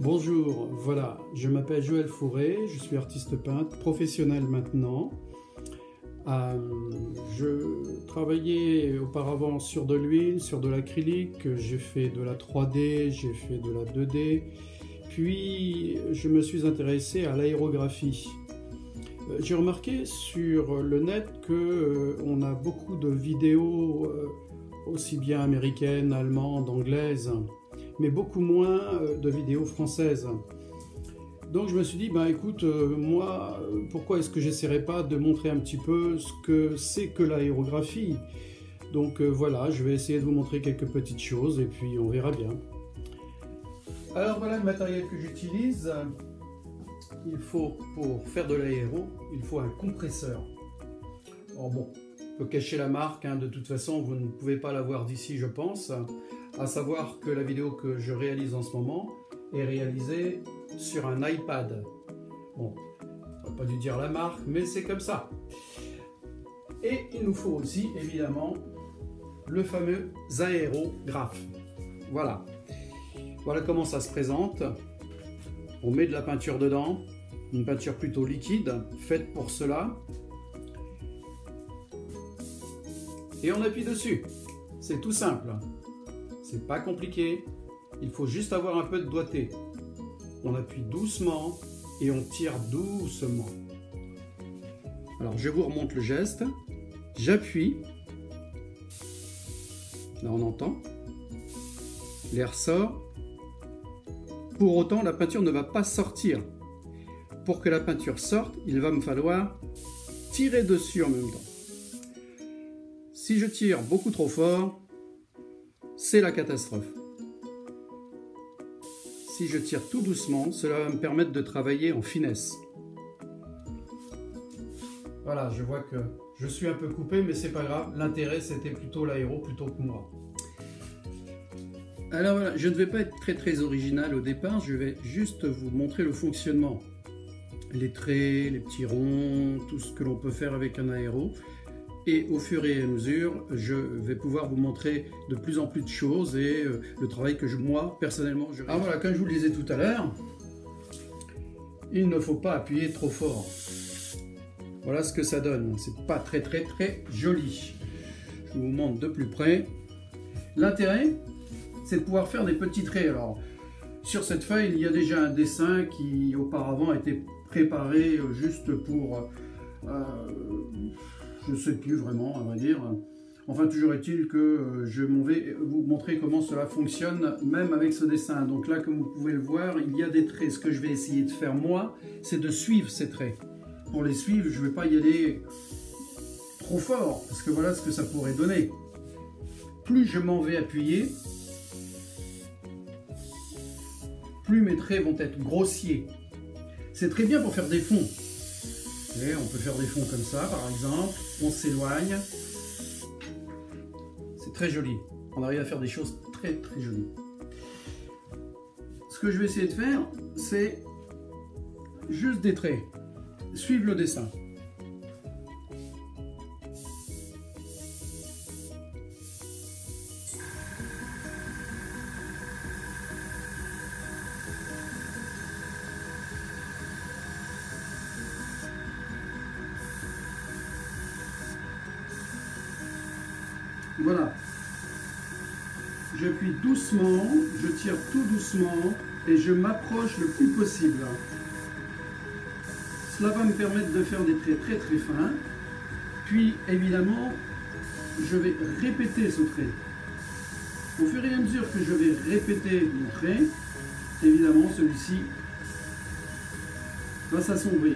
Bonjour, voilà, je m'appelle Joël Fourré, je suis artiste peintre, professionnel maintenant. Je travaillais auparavant sur de l'huile, sur de l'acrylique, j'ai fait de la 3D, j'ai fait de la 2D, puis je me suis intéressé à l'aérographie. J'ai remarqué sur le net qu'on a beaucoup de vidéos, aussi bien américaines, allemandes, anglaises, mais beaucoup moins de vidéos françaises. Donc je me suis dit, ben écoute, moi, pourquoi est-ce que j'essaierais pas de montrer un petit peu ce que c'est que l'aérographie? Donc voilà, je vais essayer de vous montrer quelques petites choses et puis on verra bien. Alors voilà le matériel que j'utilise. Il faut, pour faire de l'aéro, il faut un compresseur. Alors bon, on peut cacher la marque, hein, de toute façon vous ne pouvez pas la voir d'ici je pense. À savoir que la vidéo que je réalise en ce moment est réalisée sur un iPad. Bon, on n'a pas dû dire la marque, mais c'est comme ça. Et il nous faut aussi évidemment le fameux aérographe. Voilà. Voilà comment ça se présente. On met de la peinture dedans, une peinture plutôt liquide, faite pour cela. Et on appuie dessus. C'est tout simple. C'est pas compliqué. Il faut juste avoir un peu de doigté. On appuie doucement et on tire doucement. Alors je vous remonte le geste. J'appuie. Là on entend. L'air sort. Pour autant, la peinture ne va pas sortir. Pour que la peinture sorte, il va me falloir tirer dessus en même temps. Si je tire beaucoup trop fort, c'est la catastrophe. Si je tire tout doucement, cela va me permettre de travailler en finesse. Voilà, je vois que je suis un peu coupé, mais c'est pas grave. L'intérêt, c'était plutôt l'aéro plutôt que moi. Alors voilà, je ne vais pas être très original au départ, je vais juste vous montrer le fonctionnement. Les traits, les petits ronds, tout ce que l'on peut faire avec un aéro. Et au fur et à mesure, je vais pouvoir vous montrer de plus en plus de choses et le travail que moi, personnellement, je... Ah voilà, comme je vous le disais tout à l'heure, il ne faut pas appuyer trop fort. Voilà ce que ça donne, c'est pas très joli. Je vous montre de plus près. L'intérêt, c'est de pouvoir faire des petits traits. Alors, sur cette feuille, il y a déjà un dessin qui auparavant a été préparé juste pour... je ne sais plus vraiment, à vrai dire. Enfin, toujours est-il que je vais vous montrer comment cela fonctionne, même avec ce dessin. Donc là, comme vous pouvez le voir, il y a des traits. Ce que je vais essayer de faire, moi, c'est de suivre ces traits. Pour les suivre, je ne vais pas y aller trop fort, parce que voilà ce que ça pourrait donner. Plus je m'en vais appuyer, plus mes traits vont être grossiers. C'est très bien pour faire des fonds. Et on peut faire des fonds comme ça, par exemple. On s'éloigne. C'est très joli. On arrive à faire des choses très jolies. Ce que je vais essayer de faire, c'est juste des traits. Suivre le dessin. Voilà, j'appuie doucement, je tire tout doucement et je m'approche le plus possible. Cela va me permettre de faire des traits très fins. Puis évidemment, je vais répéter ce trait. Au fur et à mesure que je vais répéter mon trait, évidemment celui-ci va s'assombrir.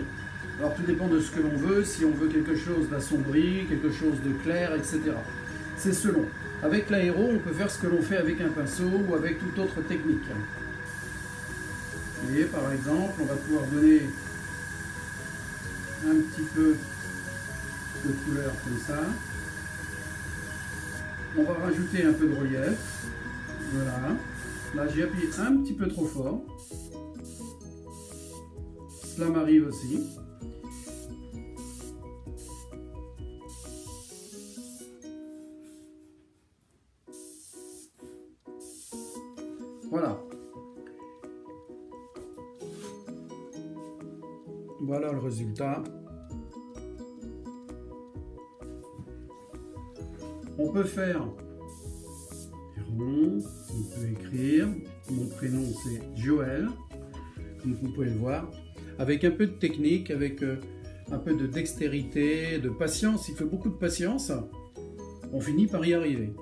Alors tout dépend de ce que l'on veut, si on veut quelque chose d'assombri, quelque chose de clair, etc. C'est selon. Avec l'aéro, on peut faire ce que l'on fait avec un pinceau ou avec toute autre technique. Vous voyez, par exemple, on va pouvoir donner un petit peu de couleur comme ça. On va rajouter un peu de relief. Voilà. Là, j'ai appuyé un petit peu trop fort. Cela m'arrive aussi. Voilà. Voilà le résultat. On peut faire rond, on peut écrire, mon prénom c'est Joël, comme vous pouvez le voir, avec un peu de technique, avec un peu de dextérité, de patience, il faut beaucoup de patience, on finit par y arriver.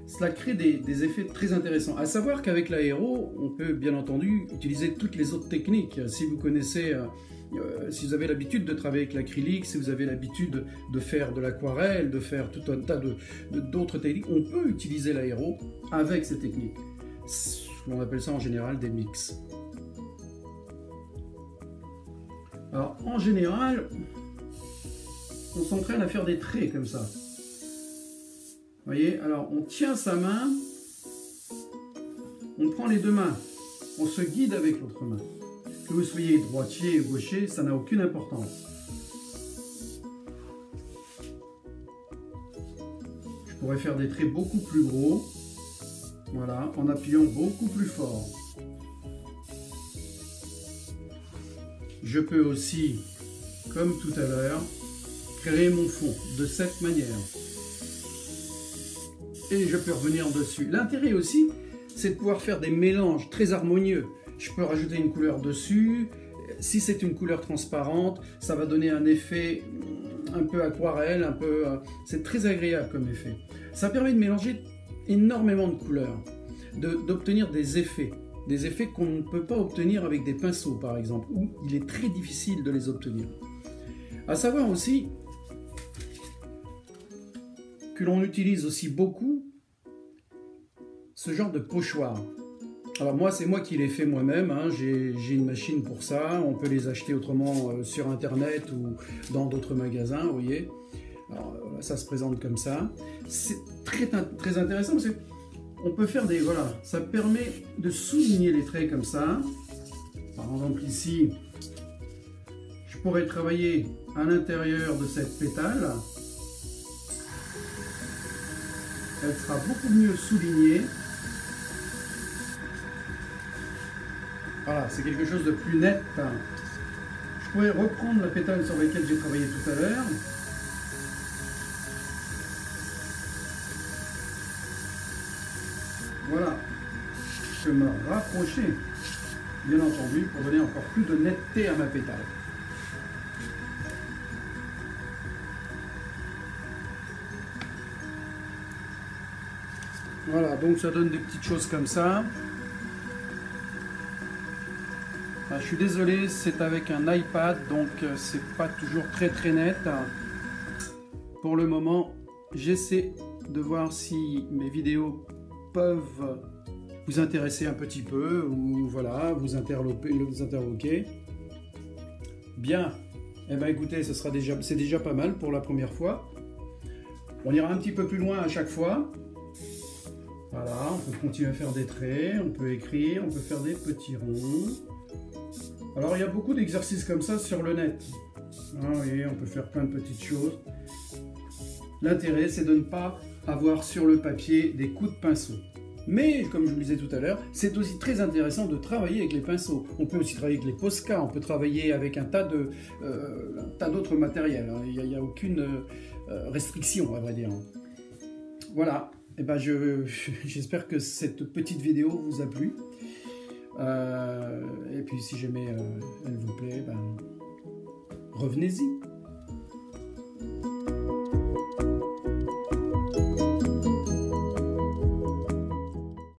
Cela crée des effets très intéressants. À savoir qu'avec l'aéro, on peut bien entendu utiliser toutes les autres techniques. Si vous connaissez, si vous avez l'habitude de travailler avec l'acrylique, si vous avez l'habitude de faire de l'aquarelle, de faire tout un tas d'autres techniques, on peut utiliser l'aéro avec ces techniques. On appelle ça en général des mix. Alors en général, on s'entraîne à faire des traits comme ça. Vous voyez, alors on tient sa main, on prend les deux mains, on se guide avec l'autre main. Que vous soyez droitier ou gaucher, ça n'a aucune importance. Je pourrais faire des traits beaucoup plus gros, voilà, en appuyant beaucoup plus fort. Je peux aussi, comme tout à l'heure, créer mon fond de cette manière. Et je peux revenir dessus. L'intérêt aussi, c'est de pouvoir faire des mélanges très harmonieux. Je peux rajouter une couleur dessus. Si c'est une couleur transparente, ça va donner un effet un peu aquarelle, un peu. C'est très agréable comme effet. Ça permet de mélanger énormément de couleurs, d'obtenir des effets qu'on ne peut pas obtenir avec des pinceaux, par exemple, où il est très difficile de les obtenir. À savoir aussi que l'on utilise aussi beaucoup ce genre de pochoir. Alors moi, c'est moi qui l'ai fait moi-même, hein. J'ai une machine pour ça, on peut les acheter autrement sur internet ou dans d'autres magasins, vous voyez. Alors ça se présente comme ça. C'est très intéressant parce qu'on peut faire des... Voilà, ça permet de souligner les traits comme ça. Par exemple ici, je pourrais travailler à l'intérieur de cette pétale. Elle sera beaucoup mieux soulignée. Voilà, c'est quelque chose de plus net. Je pourrais reprendre la pétale sur laquelle j'ai travaillé tout à l'heure. Voilà. Je peux me rapprocher, bien entendu, pour donner encore plus de netteté à ma pétale. Voilà, donc ça donne des petites choses comme ça. Je suis désolé, c'est avec un iPad, donc c'est pas toujours très net. Pour le moment, j'essaie de voir si mes vidéos peuvent vous intéresser un petit peu, ou voilà, vous interloquer. Bien, eh bien écoutez, c'est déjà pas mal pour la première fois. On ira un petit peu plus loin à chaque fois. Voilà, on peut continuer à faire des traits, on peut écrire, on peut faire des petits ronds. Alors il y a beaucoup d'exercices comme ça sur le net. Vous voyez, on peut faire plein de petites choses. L'intérêt, c'est de ne pas avoir sur le papier des coups de pinceau. Mais, comme je vous le disais tout à l'heure, c'est aussi très intéressant de travailler avec les pinceaux. On peut aussi travailler avec les Posca, on peut travailler avec un tas d'autres matériels. Il n'y a aucune restriction, à vrai dire. Voilà. Eh ben j'espère que cette petite vidéo vous a plu. Et puis si jamais elle vous plaît, ben, revenez-y.